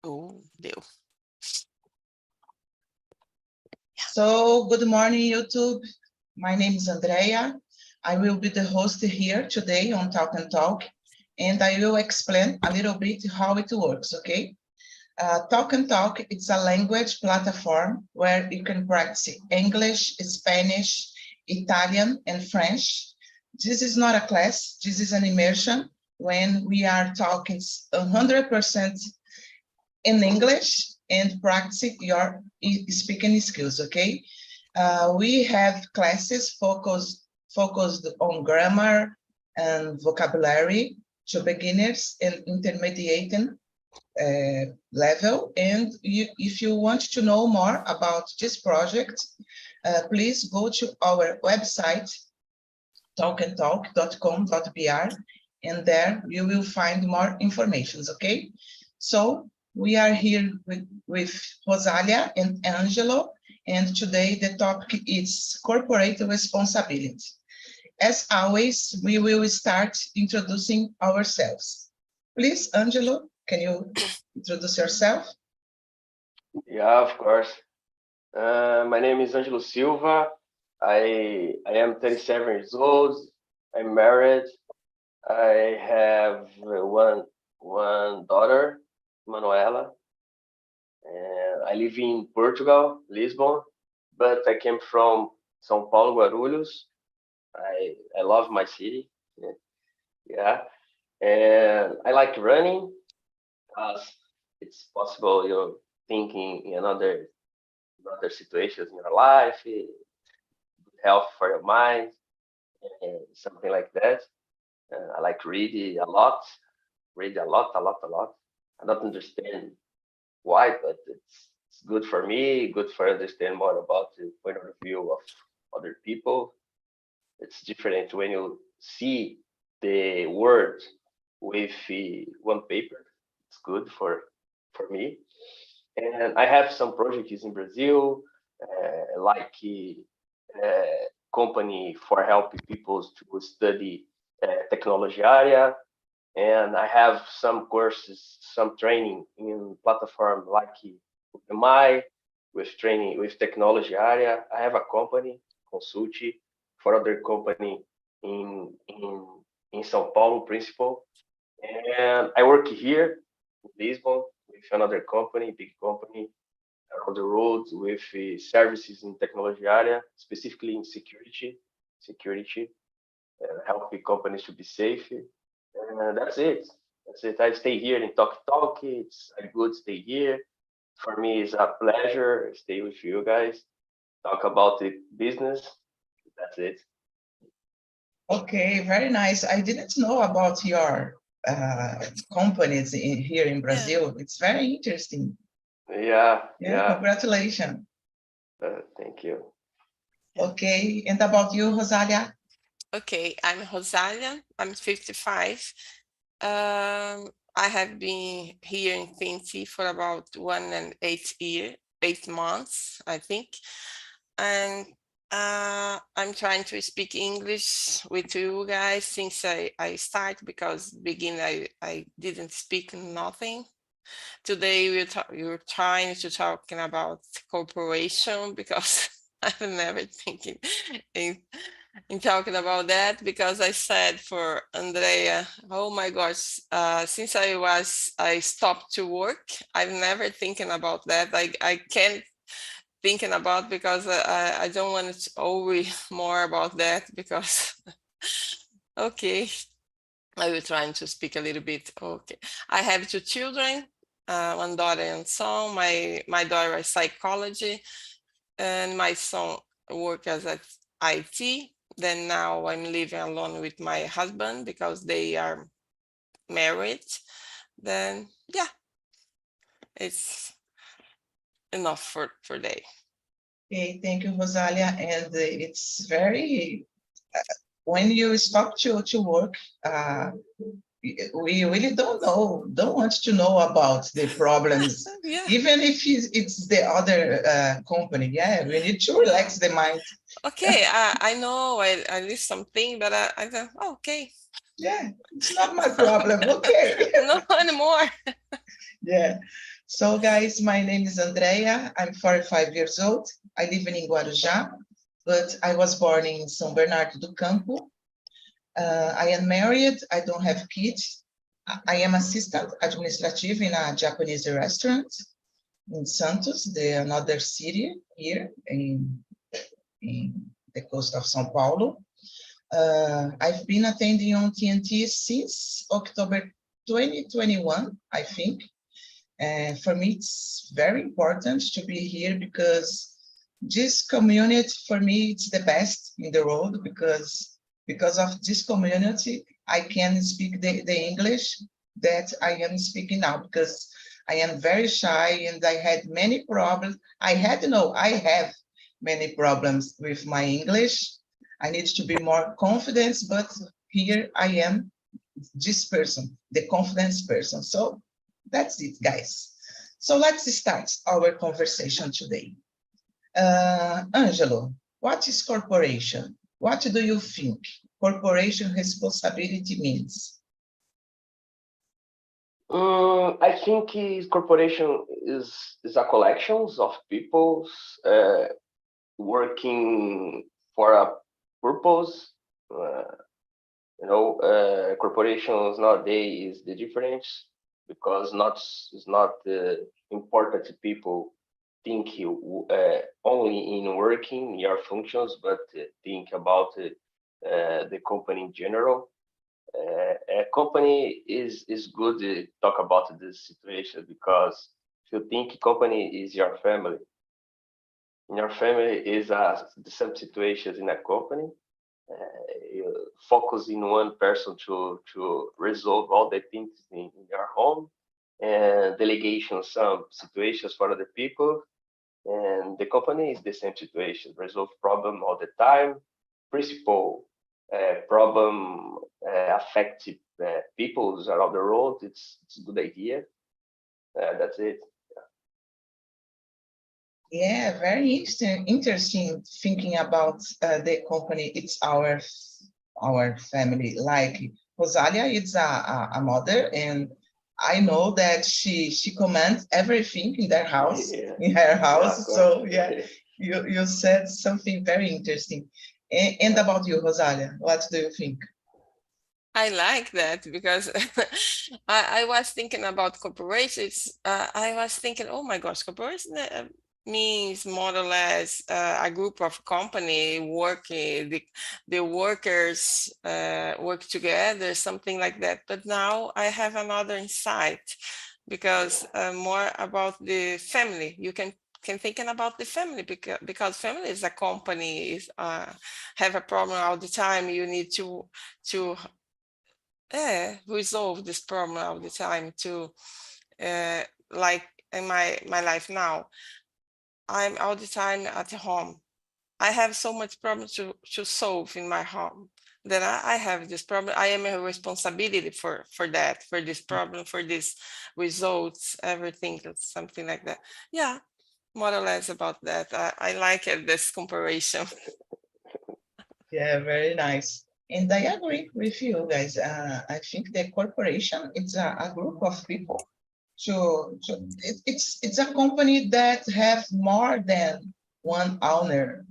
Oh, deu. So, good morning, YouTube. My name is Andrea. I will be the host here today on Talk and Talk, and I will explain a little bit how it works, okay? Talk and Talk, it's a language platform where you can practice English, Spanish, Italian, and French. This is not a class, this is an immersion when we are talking 100% in English and practice your speaking skills, okay? We have classes focused on grammar and vocabulary to beginners and intermediate level. And if you want to know more about this project, please go to our website, talkandtalk.com.br, and there you will find more information, okay? So we are here with Rosalia and Angelo, and today the topic is corporate responsibility. As always, we will start introducing ourselves. Please, Angelo, can you introduce yourself? Yeah, of course. My name is Angelo Silva. I am 37 years old. I'm married. I have one daughter, Manuela, and I live in Portugal, Lisbon, but I came from São Paulo, Guarulhos. I love my city. Yeah, and I like running because it's possible you're thinking in other situations in your life, good health for your mind, and something like that. I like reading a lot, a lot. I don't understand why, but it's good for me, good for understand more about the point of view of other people. It's different when you see the word with one paper. It's good for me. And I have some projects in Brazil, like company for helping people to study technology area. And I have some courses, some training in platform like MI with training with technology area. I have a company, Consulti, for other company in São Paulo, principal. And I work here in Lisbon with another company, big company, around the road with services in technology area, specifically in security, helping companies to be safe. And that's it. I stay here in Talk. It's a good stay here. For me, it's a pleasure to stay with you guys, talk about the business. That's it. Okay, very nice. I didn't know about your companies here in Brazil. Yeah. It's very interesting. Yeah. Congratulations. Thank you. Okay, and about you, Rosalia? Okay, I'm Rosalia. I'm 55. I have been here in Pinti for about 1 and 8 months, I think. And I'm trying to speak English with you guys since I start, because beginning I didn't speak nothing. Today we're trying to talking about corporation, because I've never thinking in talking about that, because I said for Andrea, oh my gosh, since I stopped to work, I've never thinking about that. I can't thinking about, because I don't want to worry more about that, because okay, I will try to speak a little bit. Okay, I have 2 children, one daughter and son. My daughter is psychology, and my son work as a IT. Then now I'm living alone with my husband because they are married. Then yeah, it's enough for today. Okay, thank you, Rosalia. And it's very, when you stop to work, we really don't want to know about the problems, yeah. Even if it's the other company. Yeah, we need to relax the mind. Okay, I know I list something, but I thought, oh, okay. Yeah, it's not my problem. Okay. No anymore. Yeah. So guys, my name is Andrea. I'm 45 years old. I live in Guarujá, but I was born in São Bernardo do Campo. I am married. I don't have kids. I am assistant administrative in a Japanese restaurant in Santos, another city here in the coast of São Paulo. I've been attending on TNT since October 2021, I think. And for me, it's very important to be here because this community, for me, it's the best in the world because of this community, I can speak the English that I am speaking now because I am very shy and I had many problems. I have many problems with my English. I need to be more confident, but here I am, this person, the confidence person. So that's it, guys. So let's start our conversation today. Angelo, what is corporation? What do you think corporation responsibility means? I think corporation is a collection of people working for a purpose. Corporations nowadays is the difference because it's not important to people think only in working your functions, but think about the company in general. A company is good to talk about this situation because if you think company is your family, in your family is the same situations in a company. You focus in one person to resolve all the things in your home and delegation some situations for other people. And the company is the same situation, resolve problem all the time. Principal problem affect people around the world. It's a good idea. That's it. Yeah, very interesting thinking about the company. It's our family. Like Rosalia, it's a mother, and I know that she commands everything in their house, in her house. Yeah, so yeah, you said something very interesting. And about you, Rosalia, what do you think? I like that because I was thinking about corporations. I was thinking, oh my gosh, corporation means more or less a group of company working, the workers work together, something like that. But now I have another insight because more about the family. You can thinking about the family because family is a company is have a problem all the time. You need to resolve this problem all the time to like in my life now. I'm all the time at home. I have so much problem to solve in my home that I have this problem. I am a responsibility for that, for this problem, for these results, everything, something like that. Yeah, more or less about that. I like it, this comparison. Yeah, very nice. And I agree with you guys. I think the corporation is a group of people. It's a company that have more than one owner.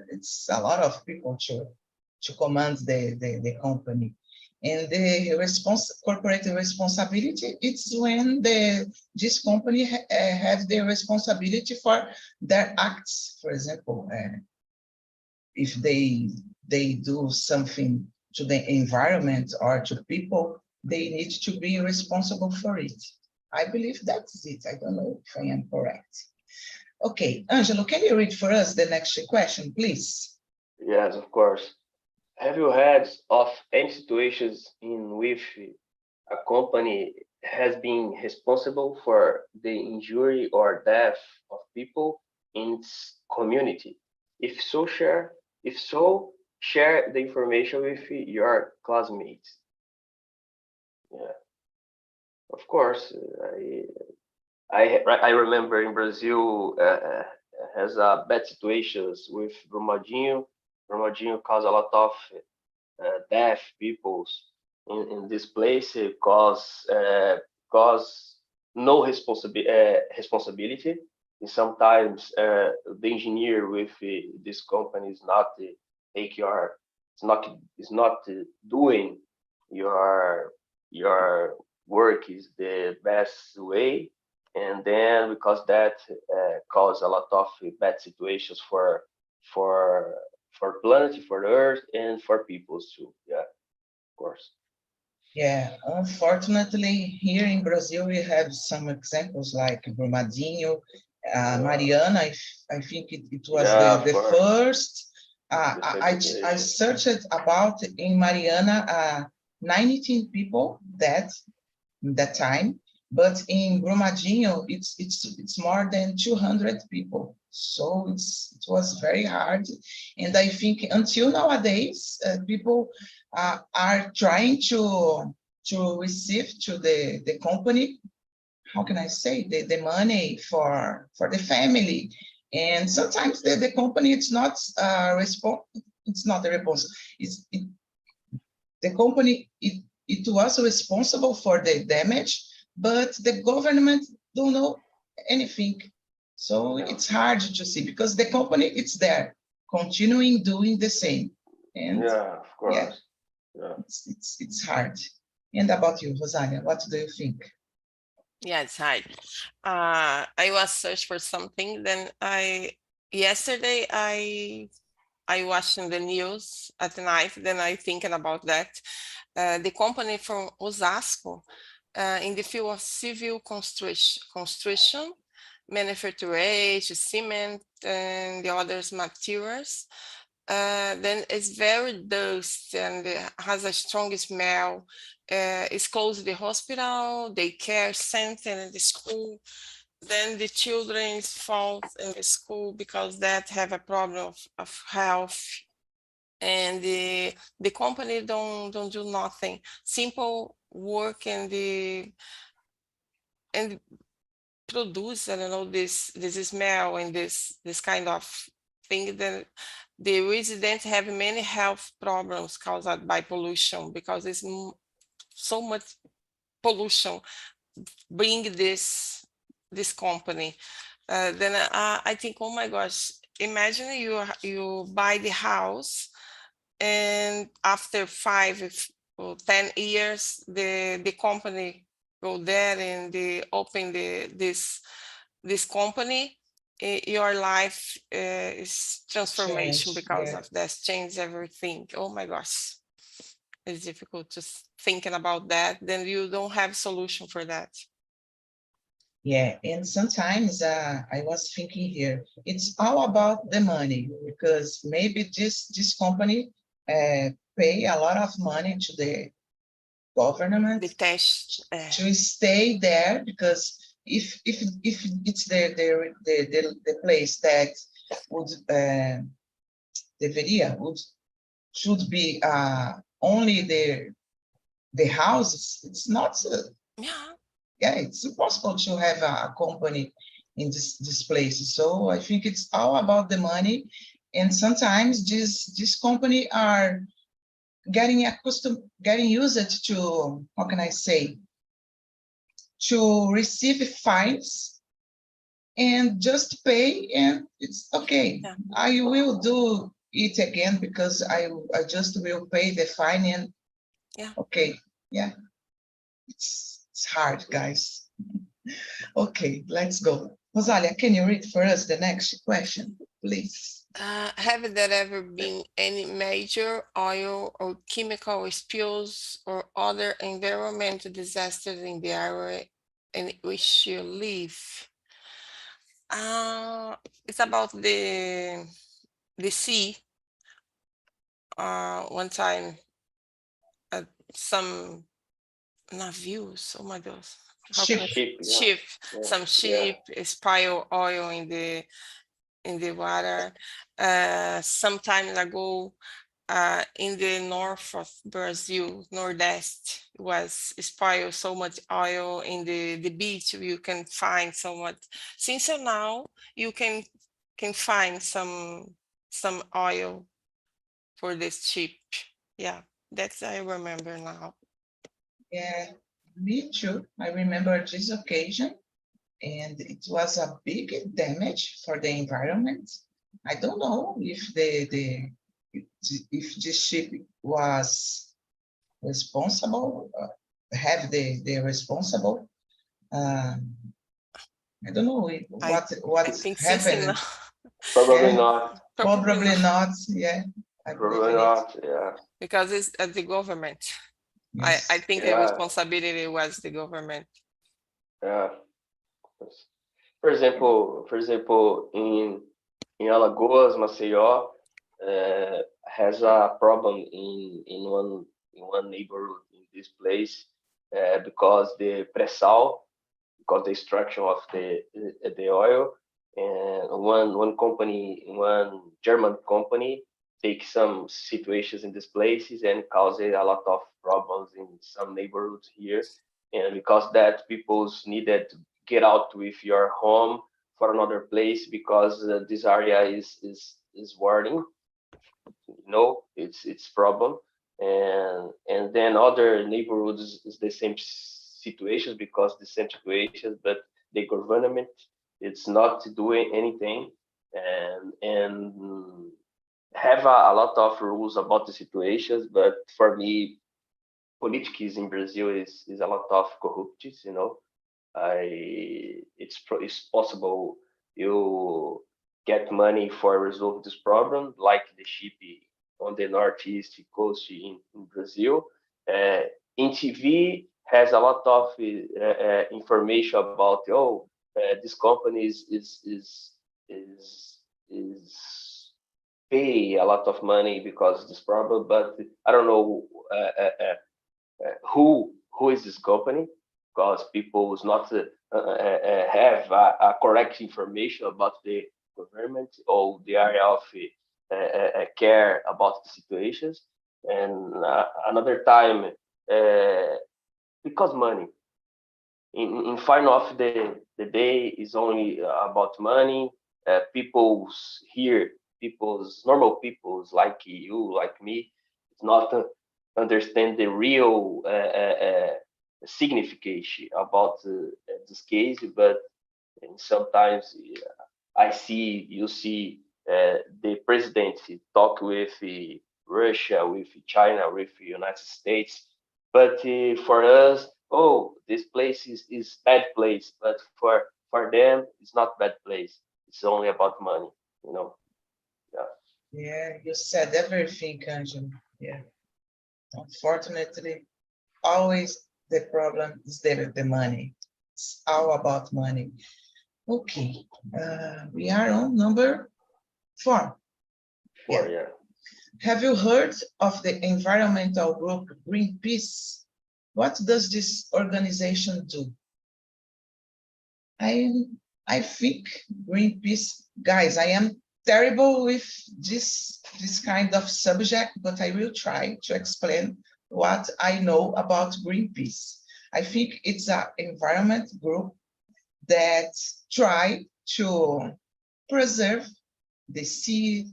It's a lot of people to command the company. And the corporate responsibility, it's when this company have the responsibility for their acts. For example, if they do something to the environment or to people, they need to be responsible for it. I believe that's it. I don't know if I am correct. Okay, Angelo, can you read for us the next question, please? Yes, of course. Have you had of any situations in which a company has been responsible for the injury or death of people in its community? If so, share the information with your classmates. Yeah, of course. I remember in Brazil has bad situations with Brumadinho. Brumadinho caused a lot of deaf peoples in this place because no responsibility. And sometimes the engineer with this company is not take your, it's not doing your work is the best way, and then because that cause a lot of bad situations for planet, for the earth, and for people too. Yeah, of course. Yeah, unfortunately, here in Brazil, we have some examples like Brumadinho, Mariana. I think it was Yeah, the of course. first. The I segregation. searched about in Mariana, 19 people dead that time, but in Brumadinho, it's more than 200 people. So it was very hard, and I think until nowadays, people are trying to receive to the company. How can I say the money for the family, and sometimes the company it's not it's not a response. The company it was responsible for the damage, but the government don't know anything. So it's hard to see because the company it's there, continuing doing the same. And Yeah, of course. yeah, Yeah. it's hard. And about you, Rosalia, what do you think? Yeah, it's hard. I was searching for something. Then yesterday I watching the news at night. Then I thinking about that. The company from Osasco, in the field of civil construction, manufacturing, cement, and the other materials. Then it's very dust and has a strong smell. It's close to the hospital, daycare center, and the school. Then the children fall in the school because that have a problem of health. And the company don't do nothing. Simple work and produce, I don't know, this smell and this kind of thing that the residents have many health problems caused by pollution because it's so much pollution bring this company. Then I think, oh my gosh, imagine you buy the house and after 5 or 10 years the company go there and they open this company. Your life is transformation Change, because yeah. of that, change everything. Oh my gosh, it's difficult just thinking about that. Then you don't have solution for that. Yeah, and sometimes I was thinking here, it's all about the money because maybe this company pay a lot of money to the government The test, to stay there because if it's the place that would should be only the houses, it's not. yeah, Yeah, it's impossible to have a company in this place. So I think it's all about the money, and sometimes this company are getting accustomed, getting used to, how can I say, to receive fines and just pay, and it's okay. yeah. I will do it again because I just will pay the fine and Yeah. okay, yeah, it's hard, guys. Okay, let's go. Rosalia, can you read for us the next question, please? Have there ever been any major oil or chemical spills or other environmental disasters in the area in which you live? It's about the sea. One time, some navios. Oh my gosh! How can I Ship. Sheep, yeah. ship? Yeah. Some ship spill oil in the water. Some time ago, in the north of Brazil, Nordeste, was spilled so much oil in the beach. You can find so much. Since now, you can find some oil for this ship. Yeah, that's I remember now. Yeah, Me too. I remember this occasion, and it was a big damage for the environment. I don't know if if this ship was responsible, have the responsible. I don't know I what think since happened. Probably Yeah, not. probably not. Yeah, I believe Probably in it. not. Yeah. because it's at the government. I Yes. think the Yeah. responsibility was the government. Yeah. For example, in Alagoas, Maceió, has a problem in one neighborhood in this place because the pre-sal, because the extraction of the oil, and one German company takes some situations in these places and causes a lot of problems in some neighborhoods here. And because that people's needed to get out with your home for another place because this area is warning, it's problem. And then other neighborhoods is the same situations because the same situations, but the government it's not doing anything, and have a lot of rules about the situations. But for me, politics in Brazil is a lot of corruption, it's possible you get money for resolve this problem, like the ship on the northeast coast in Brazil. Uh, in TV has a lot of information about this company is is pay a lot of money because of this problem, but I don't know who is this company because people is not have correct information about the government or the area of care about the situations. And another time, because money in final of the day is only about money. People's here, people's normal people's like you, like me, it's not understand the real signification about this case. But sometimes you see the president talk with Russia, with China, with the United States. But for us, oh, this place is bad place. But for them, it's not bad place. It's only about money, you know. Yeah. Yeah, you said everything, Angelo. Yeah. Unfortunately, always the problem is the money. It's all about money. Okay, we are on number 4. For Yeah. yeah. Have you heard of the environmental group Greenpeace? What does this organization do? I think Greenpeace, guys, I am terrible with this kind of subject, but I will try to explain what I know about Greenpeace. I think it's an environment group that try to preserve the sea,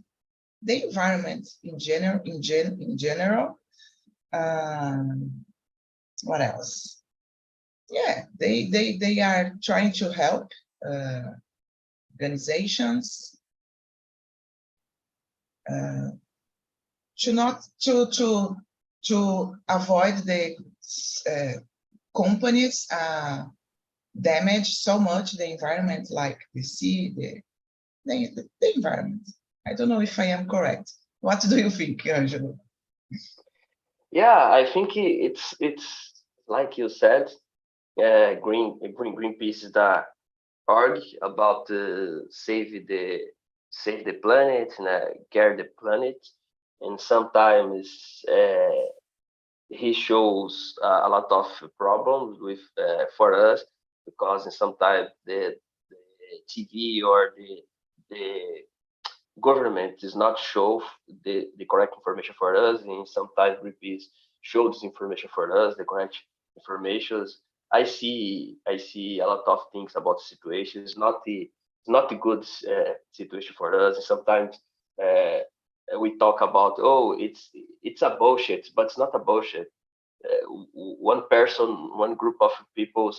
the environment in general. What else? Yeah, they are trying to help organizations to avoid the companies damage so much the environment, like the sea, the environment. I don't know if I am correct. What do you think, Angelo? Yeah, I think it's like you said, Greenpeace is the org about save the planet and care the planet. And sometimes he shows a lot of problems with for us because sometimes the TV or the government does not show the correct information for us, and sometimes Greenpeace shows this information for us, the correct informations. I see a lot of things about the situation. It's not a good situation for us. And sometimes we talk about, oh, it's a bullshit, but it's not a bullshit. one person, one group of people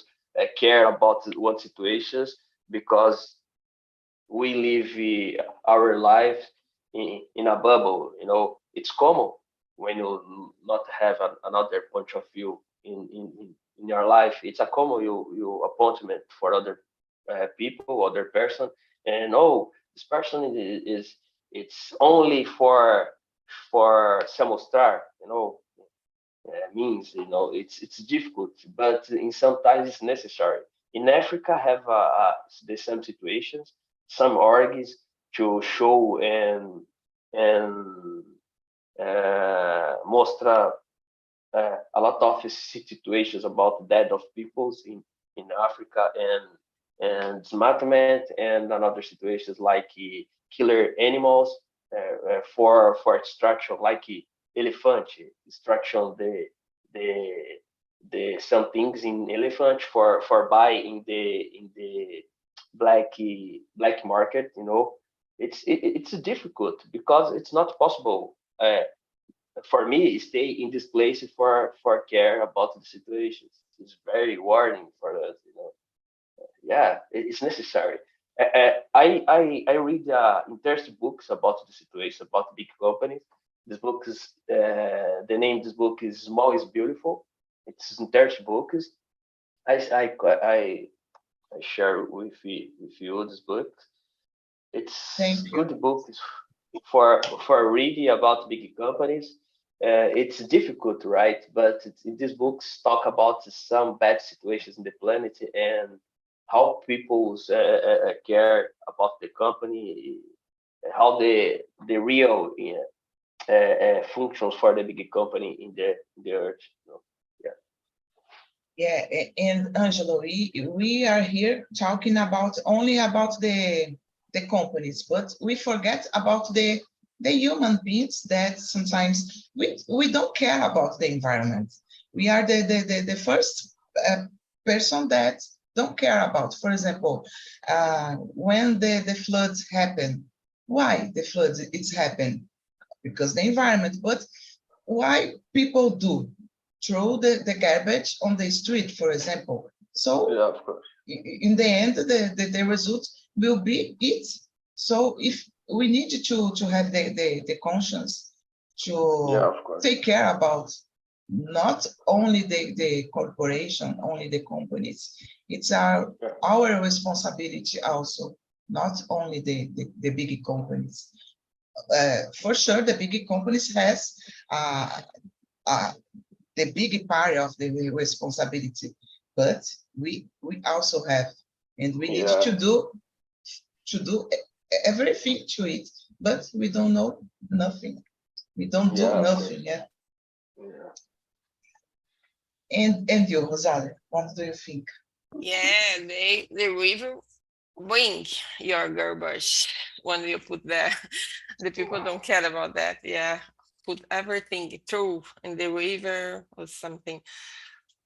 care about one situation, because we live our life in a bubble. It's common when you not have another point of view in your life. It's a common you appointment for other people, other person, and this person is it's only for semestrar, means, it's difficult, but in sometimes it's necessary. In Africa, have the same situations, some orgs to show and mostra a lot of situations about death of peoples in Africa, and dismantlement, and another situations like killer animals for extraction, like elephant extraction, the some things in elephant for buy in the black market. It's difficult because it's not possible for me stay in this place for care about the situations. It's very warning for us. Yeah, it's necessary. I read interesting books about the situation about big companies. This book is the name of this book is Small is Beautiful. It's interesting book. I share with you this book. It's Thank you. good book for reading about big companies. It's difficult, right? But in these books talk about some bad situations in the planet and how people care about the company, how the real functions for the big company in the earth. Yeah. Yeah, and Angelo, we are here talking only about the companies, but we forget about the human beings that sometimes we don't care about the environment. We are the first person that don't care about. For example, when the floods happen, why the floods it's happen? Because the environment, but why people do throw the garbage on the street, for example. So Yeah, of course. in the end, the result will be it. So if we need to have the conscience Yeah, to of course. take care about not only the corporation, only the companies. It's our responsibility also, not only the big companies. For sure, the big companies has the big part of the responsibility, but we also have, and we need Yeah. to do everything to it, but we don't know nothing. We don't do Yeah, of nothing. course. Yeah. Yeah. And you, Rosalia, what do you think? Yeah, the river bring your garbage when you put there. The people don't care about that. Yeah, put everything through in the river or something.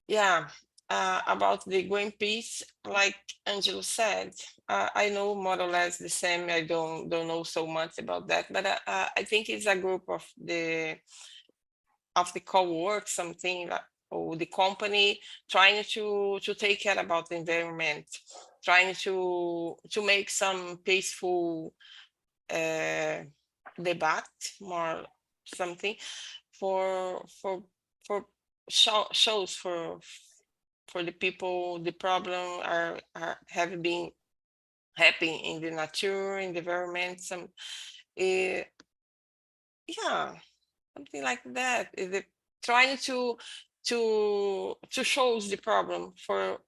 Yeah, about the Greenpeace, like Angelo said, I know more or less the same. I don't know so much about that, but I think it's a group of the co-work, something like, or the company trying to take care about the environment, trying to make some peaceful debate, more something for shows for the people. The problem are have been happening in the nature, in the environment. Yeah, something like that. Is it trying to shows the problem for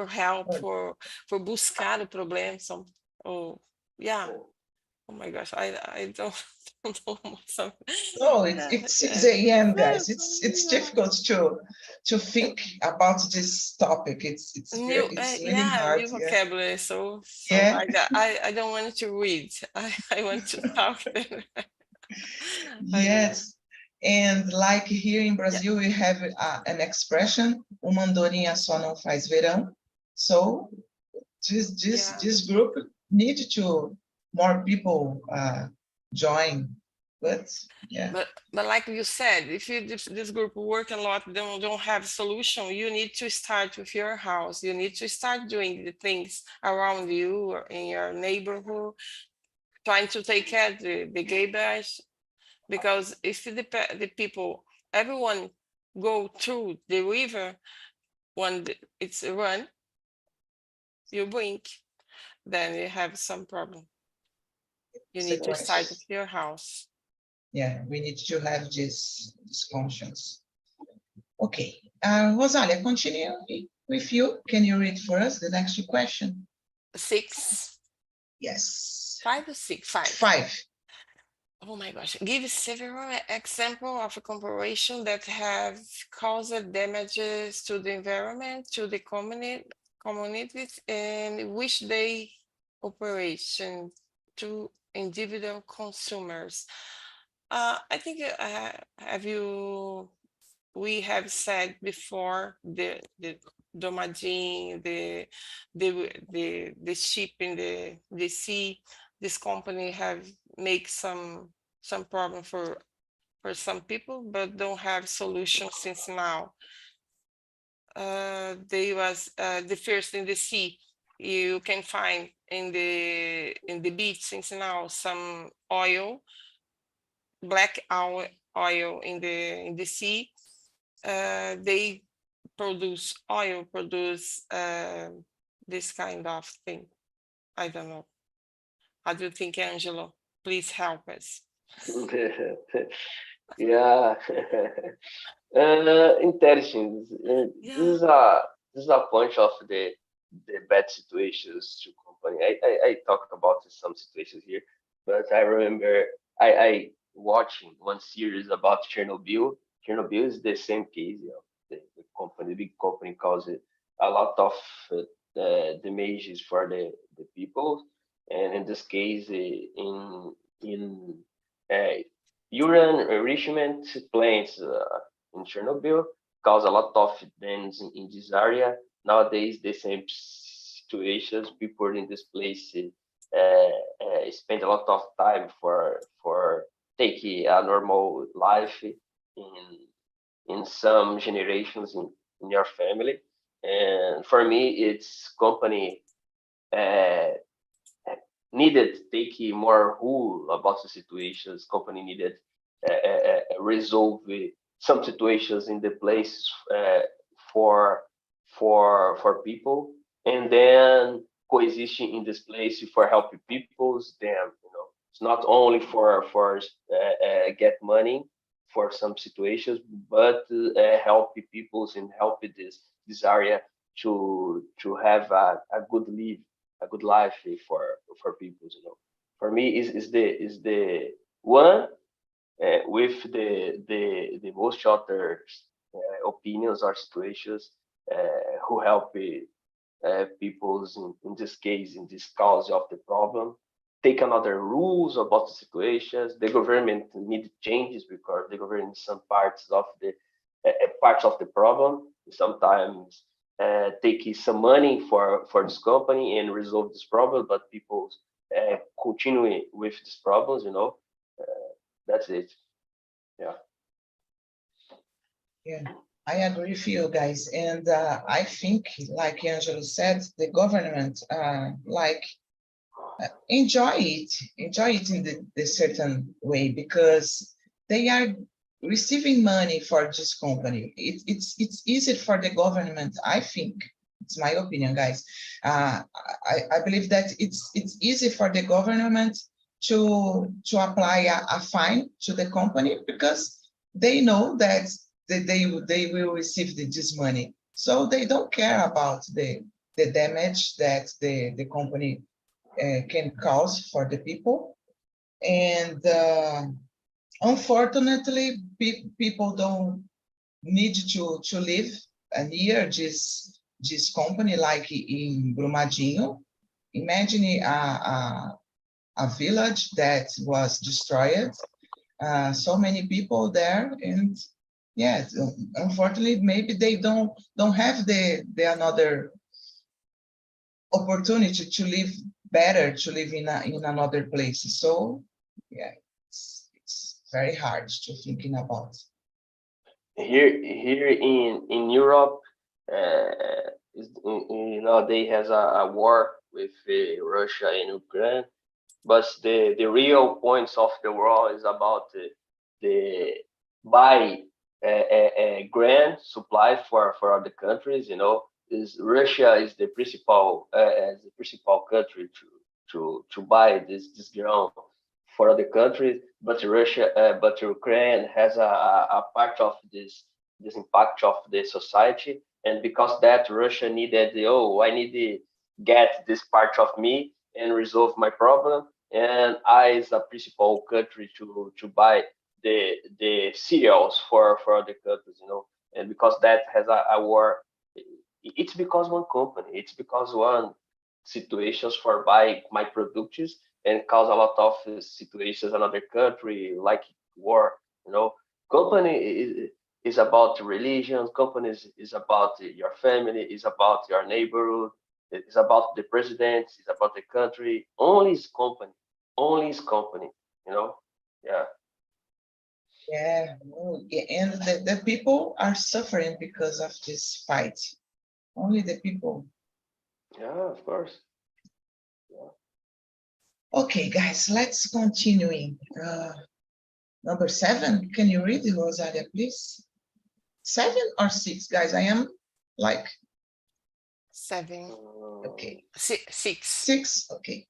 help, for buscar o problema. Oh yeah. Oh my gosh, I don't don't know something. Oh, it's 6 a.m., guys. It's difficult to think about this topic. It's New, really hard. new Yeah. vocabulary. So Yeah. I don't want to read. I want to talk. Yes. And like here in Brazil, we have an expression, uma andorinha só não faz verão. So this group need to more people join but yeah. But like you said, if this group work a lot, don't have solution, you need to start with your house. You need to start doing the things around you or in your neighborhood, trying to take care of the garbage. Because if the people, everyone go through the river when it's run, you blink, then you have some problem. You need to start with your house. Yeah, we need to have this conscience. Okay, Rosalia, continue with you. Can you read for us the next question? 6. Yes. 5 or 6? 5. 5. Oh my gosh. Give several examples of a corporation that have caused damages to the environment, to the communities, and which they operation to individual consumers. I think we have said before the Domadin, the ship in the sea. This company have make some problem for some people, but don't have solution since now. They was the first in the sea. You can find in the beach since now some oil, black oil in the sea. They produce oil, produce this kind of thing. I don't know. How do you think, Angelo? Please help us. Yeah. Interesting. Yeah. This is a bunch of the bad situations to company. I talked about some situations here, but I remember I watching one series about Chernobyl. Chernobyl is the same case. You know, the company, big company, caused a lot of damages for the people, and in this case, in uh, urine enrichment plants in Chernobyl cause a lot of dams in this area. Nowadays, the same situations, people in this place spend a lot of time for taking a normal life in some generations in your family. And for me, it's company uh, needed taking more rule about the situations. Company needed resolve some situations in the place for people, and then coexisting in this place for helping peoples. Then it's not only for get money for some situations, but help peoples and help this area to have a good live, a good life for people. For me is the one with the most other opinions or situations who help people's in this case, in this cause of the problem, take another rules about the situations. The government need changes because the government is some parts of the problem. Sometimes take some money for this company and resolve this problem, but people continue with these problems. That's it. Yeah. Yeah, I agree with you guys. And I think, like Angelo said, the government enjoy it in the certain way, because they are receiving money for this company. It's easy for the government, I think. It's my opinion, guys. I believe that it's easy for the government to apply a fine to the company, because they know that they will receive this money. So they don't care about the damage that the company can cause for the people. And unfortunately, people don't need to live near this company, like in Brumadinho. Imagine a village that was destroyed, so many people there, and yeah, unfortunately, maybe they don't have the another opportunity to live better, to live in another place. So yeah, it's very hard to thinking about. Here in Europe, nowadays has a war with Russia and Ukraine, but the real points of the war is about the buy grain supply for other countries. Is Russia is the principal country to buy this grain for other countries, but but Ukraine has a part of this impact of the society, and because that Russia needed, I need to get this part of me and resolve my problem, and I as a principal country to buy the cereals for other countries, and because that has a war, it's because one company, it's because one situations for buy my products and cause a lot of situations in another country like war. Company is about religion. Companies is about your family. Is about your neighborhood. It's about the president. It's about the country. Only is company. Only is company. Yeah. Yeah, and the people are suffering because of this fight. Only the people. Yeah, of course. Okay, guys, let's continuing. Number 7, can you read it, Rosalia, please? 7 or 6, guys? I am like 7. okay. 6. 6, okay.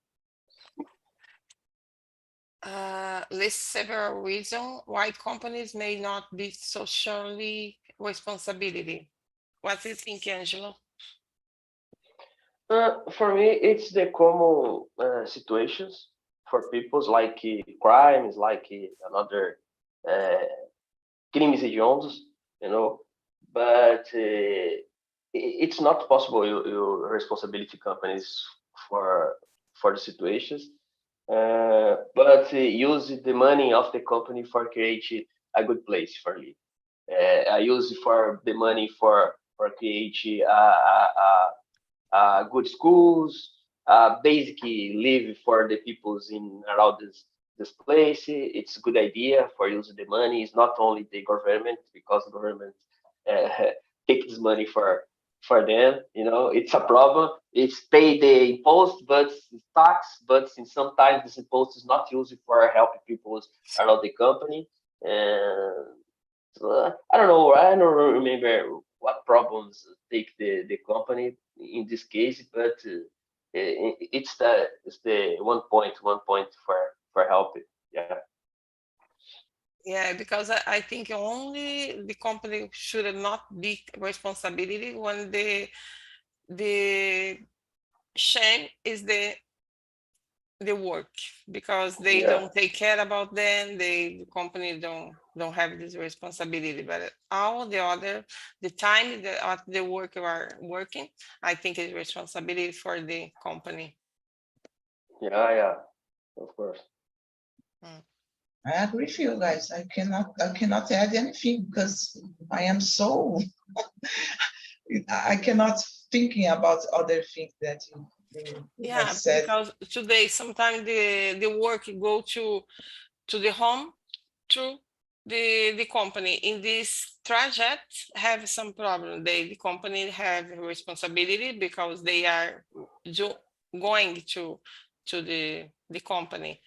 List several reasons why companies may not be socially responsibility. What do you think, Angelo? For me, it's the common situations for people's like crimes, like another crimes hediondos, but it's not possible you responsibility companies for the situations, but use the money of the company for create a good place for me. I use for the money for create good schools, basically live for the peoples in around this place. It's a good idea for using the money. It's not only the government, because the government uh, take this money for them. It's a problem. It's pay the impost, but tax, but in sometimes this impost is not used for helping people around the company. And I don't know. I don't remember what problems take the company in this case, but it's the one point for help. Yeah. Yeah, because I think only the company should not be responsibility when the shame is the work, because they Yeah. don't take care about them. The company don't have this responsibility, but all the other, the time that the worker are working, I think is responsibility for the company. Yeah. Of course. I agree with you guys. I cannot add anything because I am so I cannot thinking about other things that you Yeah, said. because today sometimes the work go to the home through the company. In this project have some problem. The company have responsibility because they are going to the company.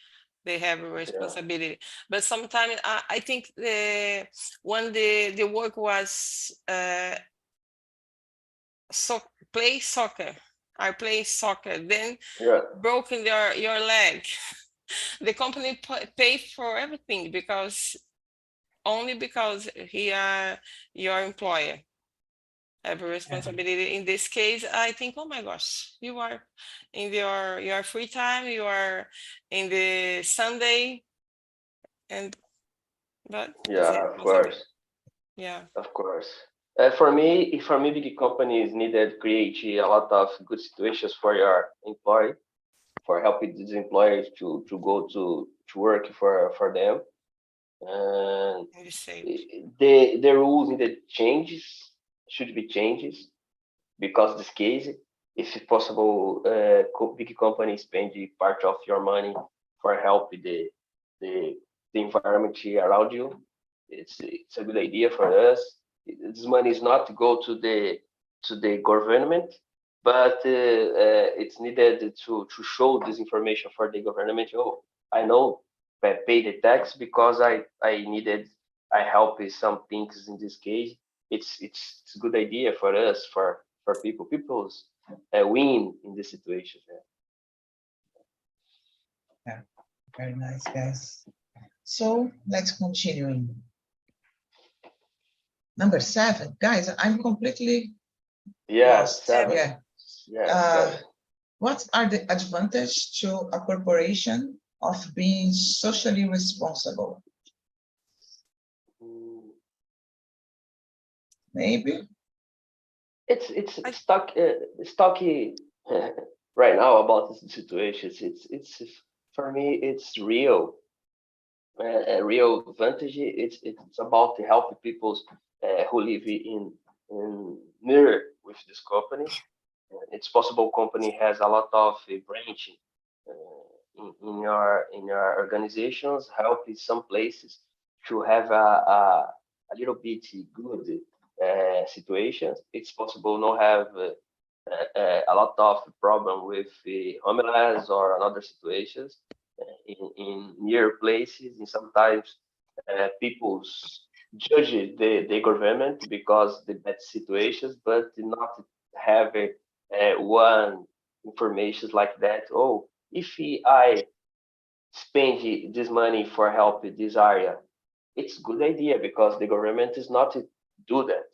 They have a responsibility. But sometimes I think when the work was play soccer. I play soccer, then broken your leg. The company pay for everything because only because he are your employer. Have a responsibility. In this case, I think, oh my gosh, you are in your free time, you are in the Sunday, but Yeah, of course. Yeah. Of course. For me, big companies needed create a lot of good situations for your employee, for helping these employees to go to work for them. And the rules needed changes, should be changes, because this case, if it's possible, big companies spend part of your money for help the the environment around you. It's a good idea for us. This money is not to go to the government, but it's needed to show this information for the government. Oh, I know I pay the tax because I help with some things in this case. It's a good idea for us, for people's win in this situation. Yeah, very nice, guys. So let's continue. Number 7, guys, I'm completely lost. 7. Yeah. What are the advantages to a corporation of being socially responsible? Maybe. It's stocky right now about this situation. It's for me, it's real. A real advantage. It's about to help people who live in near with this company. It's possible company has a lot of branching in your organizations, help in some places to have a little bit good situations. It's possible not have a lot of problem with homeless or another situations in near places, and sometimes people's judge the government because the bad situations, but not have one information like that. Oh, if I spend this money for help in this area, it's a good idea because the government is not to do that.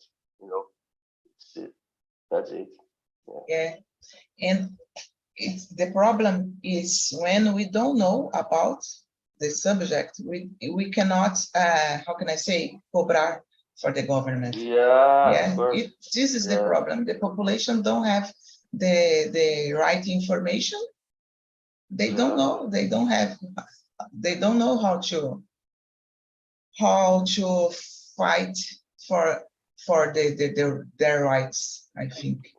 That's it. Yeah, and the problem is when we don't know about the subject, we cannot, how can I say, cobrar for the government. Yeah, This is the problem. The population don't have the right information. They don't know. They don't know how to fight for their rights, I think.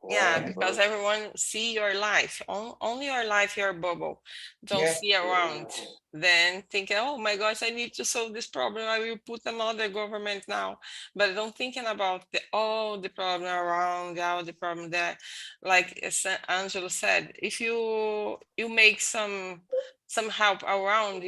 Yeah, because everyone see your life, only your life, your bubble. Don't see around. Then think, oh my gosh, I need to solve this problem. I will put another government now. But don't thinking about all the problem around, all the problem there. Like Angelo said, if you make some help around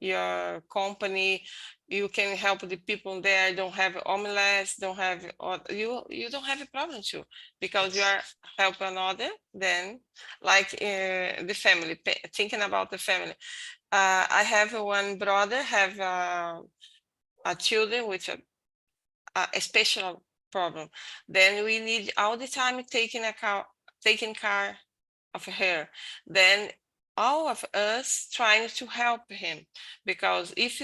your company, you can help the people there. Don't have homeless, don't have, or you don't have a problem too, because you are helping another. Then like the family, thinking about the family. I have one brother have a children with a special problem. Then we need all the time taking care of her. Then all of us trying to help him, because if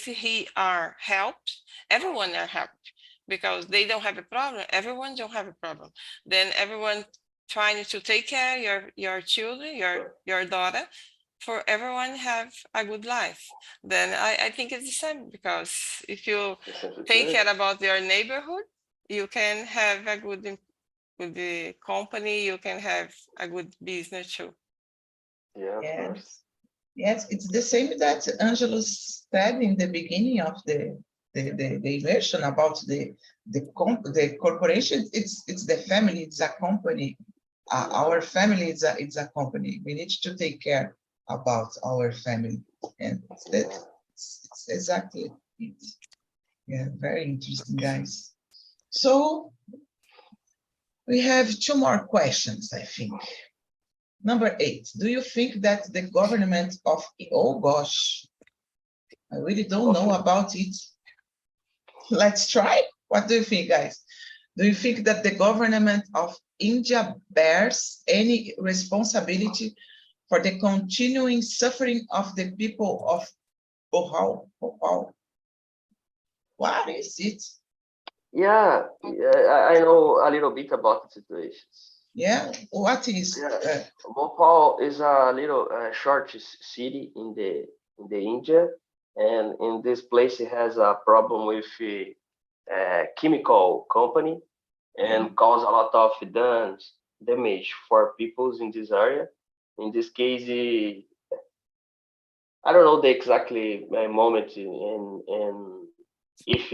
he are helped, everyone are helped, because they don't have a problem, everyone don't have a problem. Then everyone trying to take care your children, your daughter, for everyone have a good life. Then I think it's the same, because if you take care about your neighborhood, you can have a good with the company, you can have a good business too. Yeah, of course. Yes, it's the same that Angelo said in the beginning of the immersion about the corporation. It's the family, it's a company. Our family is a company. We need to take care about our family, and it's exactly it. Yeah, very interesting, guys. So we have 2 more questions, I think. Number 8, do you think that the government of, oh gosh, I really don't know about it. Let's try. What do you think, guys? Do you think that the government of India bears any responsibility for the continuing suffering of the people of Ohio? What is it? Yeah, I know a little bit about the situations. Yeah, what is? Bhopal is a little short city in the India, and in this place it has a problem with a chemical company, and cause a lot of damage for people in this area. In this case, I don't know the exactly moment in if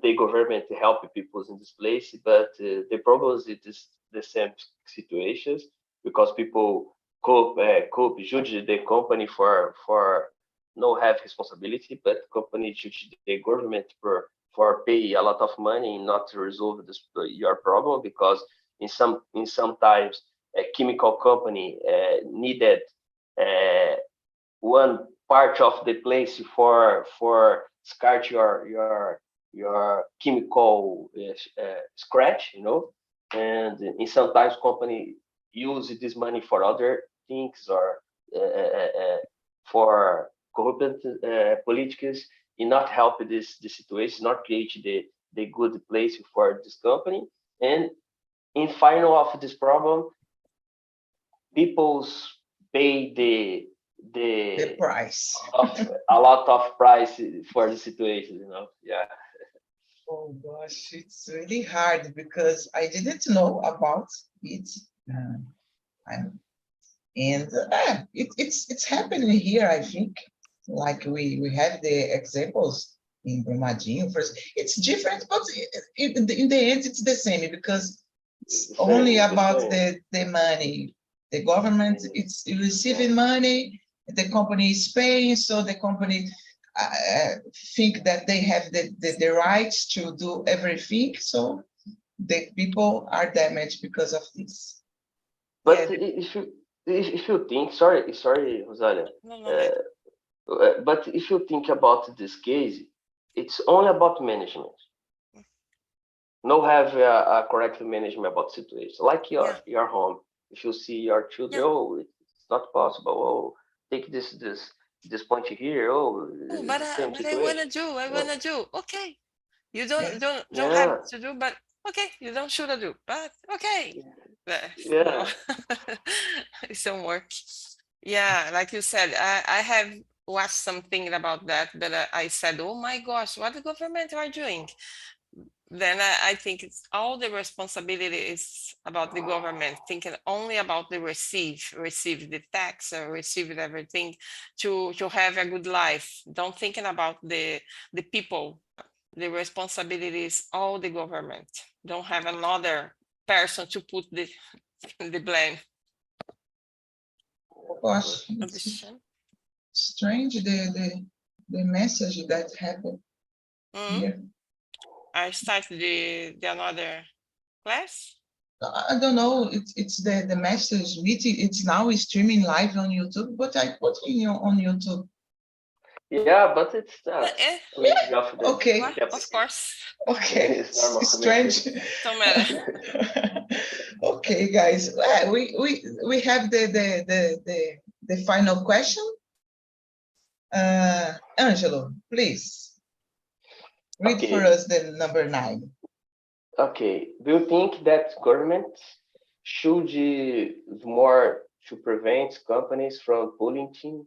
the government help people in this place, but the problem is it is the same situations because people cope judge the company for no have responsibility, but company judge the government for pay a lot of money not to resolve this your problem because in sometimes a chemical company needed uh, one part of the place for scratch your chemical scratch, and in sometimes company use this money for other things or for corrupt politics and not help this situation, not create the good place for this company. And in final of this problem, people's pay The price. a lot of price for the situation, Yeah. Oh gosh, it's really hard because I didn't know about it. I'm, and it's happening here, I think. Like we have the examples in Brumadinho first. It's different, but in the end, it's the same because it's only about the money. The government, it's receiving money, the company is paying, so the company think that they have the rights to do everything, so the people are damaged because of this. But if you think, sorry, Rosalia, but if you think about this case, it's only about management. No have a correct management about situation. Like your home, if you see your children, oh, it's not possible. Oh, take this point here. Oh, But the same I wanna situation. do. I wanna do. Okay, you don't Yeah, have to do, but okay, you don't should do, but okay. No, yeah. it don't work. Yeah, like you said, I have watched something about that, but I said, oh my gosh, what the government are doing? Then I think it's all the responsibility is about the government, thinking only about the receive the tax or receive everything to have a good life. Don't thinking about the people. The responsibility is all the government. Don't have another person to put the blame. Gosh, it's strange the message that happened here. I start the another class. I don't know. It's the message meeting. It's now streaming live on YouTube, but I put it on YouTube. Yeah, but it's Okay. Of course. Okay, it's strange. Don't matter. Okay, guys. We have the final question. Angelo, please read for us the number 9. Okay. Do you think that government should do more to prevent companies from polluting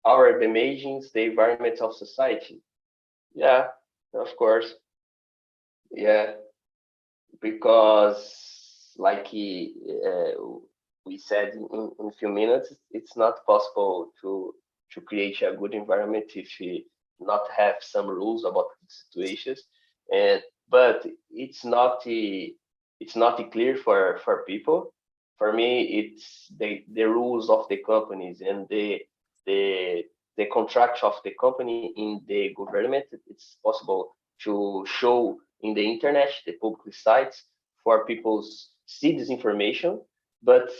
or damaging the environment of society? Yeah, of course. Yeah, because like we said in a few minutes, it's not possible to create a good environment if we not have some rules about situations, and but it's not clear for people. For me, it's the rules of the companies and the contract of the company in the government. It's possible to show in the internet, the public sites, for people see this information. But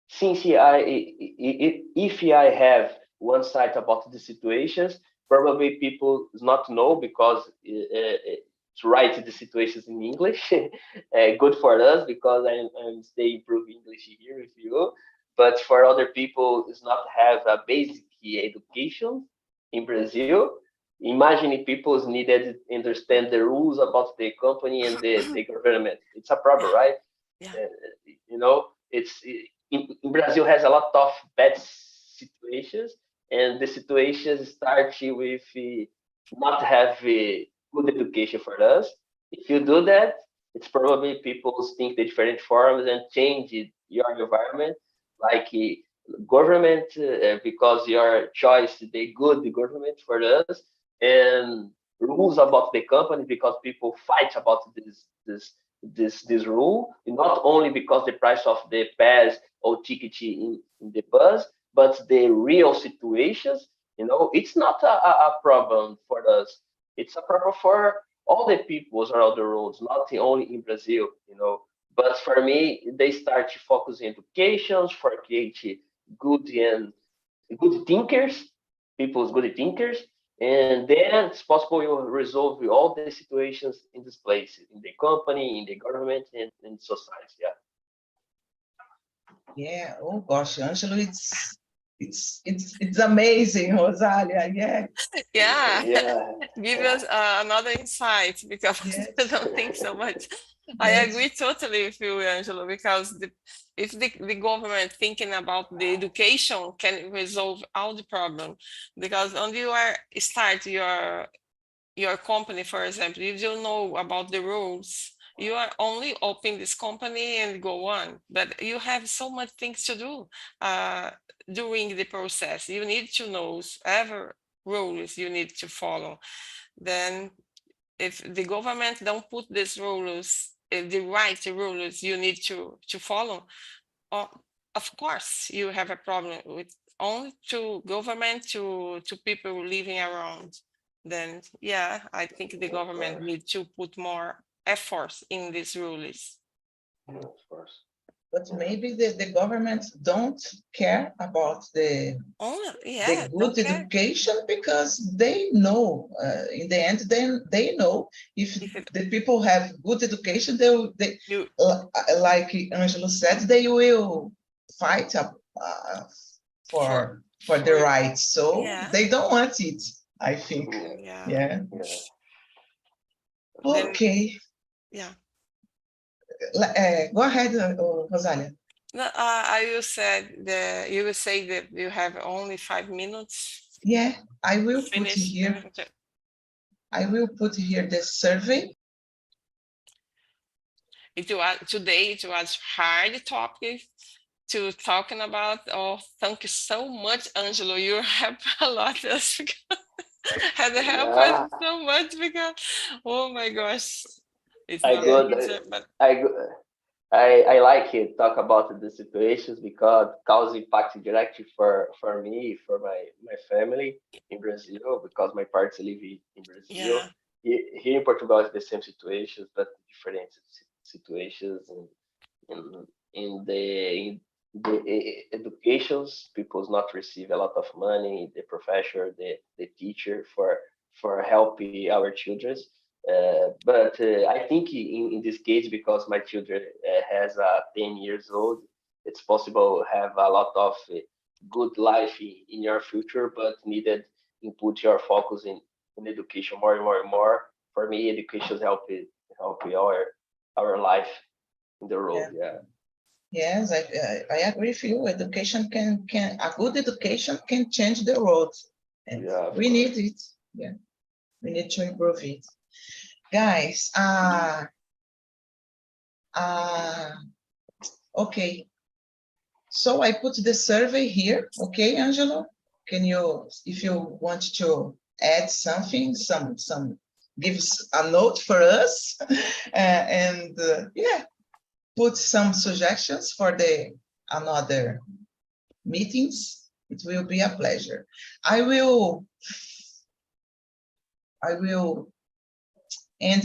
since if I have one site about the situations, probably people not know because to write the situations in English, good for us because I'm stay improve English here with you. But for other people, it's not have a basic education in Brazil. Imagine if people needed to understand the rules about the company and the government. It's a problem, right? Yeah. It's in Brazil has a lot of bad situations, and the situations start with not have good education for us. If you do that, it's probably people think the different forms and change your environment. Like government because your choice they good the government for us, and rules about the company because people fight about this rule, not only because the price of the pass or ticket in the bus, but the real situations. It's not a problem for us. It's a problem for all the peoples around the world, not only in Brazil. But for me, they start to focus in education for create good and good thinkers, people's good thinkers, and then it's possible you resolve all the situations in this place, in the company, in the government, and in society. Yeah. Yeah. Oh gosh, Angelo, it's amazing, Rosalia. Yeah. Yeah. Yeah. Give us another insight because Yes. I don't think so much. I Yes. agree totally with you, Angelo, because if the government thinking about the education can resolve all the problem, because when you start your company, for example, you don't know about the rules. You are only open this company and go on, but you have so much things to do during the process. You need to know every rules you need to follow. Then if the government don't put these rules, the right rules you need to follow, of course you have a problem with only to government to people living around. Then yeah, I think the government needs to put more efforts in these rules. Of course. But maybe the government don't care about the Yeah, good education because they know in the end they know if the people have good education like Angelo said, they will fight for the rights, so they don't want it, I think. Yeah. Okay. Yeah. Go ahead, Rosalia. No, you will say that you have only 5 minutes. Yeah, I will Finish. put here. I will put here the survey. Today it was hard topic to talking about. Oh, thank you so much, Angelo. You help a lot us had helped us so much because oh my gosh, it's not easy, but I like it talk about the situations because cause impact directly for me, for my family in Brazil, because my parents live in Brazil. yeah. Here in Portugal is the same situations, but different situations in the educations, people's not receive a lot of money, the professor, the teacher for helping our children. But I think in this case, because my children has 10 years old, it's possible have a lot of good life in your future, but needed input your focus in education more and more and more. For me, education help our life in the road. Yeah. Yes, I agree with you. Education can a good education can change the world, and we need it. Yeah, we need to improve it, guys. Okay. So I put the survey here. Okay, Angelo, can you, if you want to add something, give a note for us, and yeah, put some suggestions for the another meetings. It will be a pleasure. I will end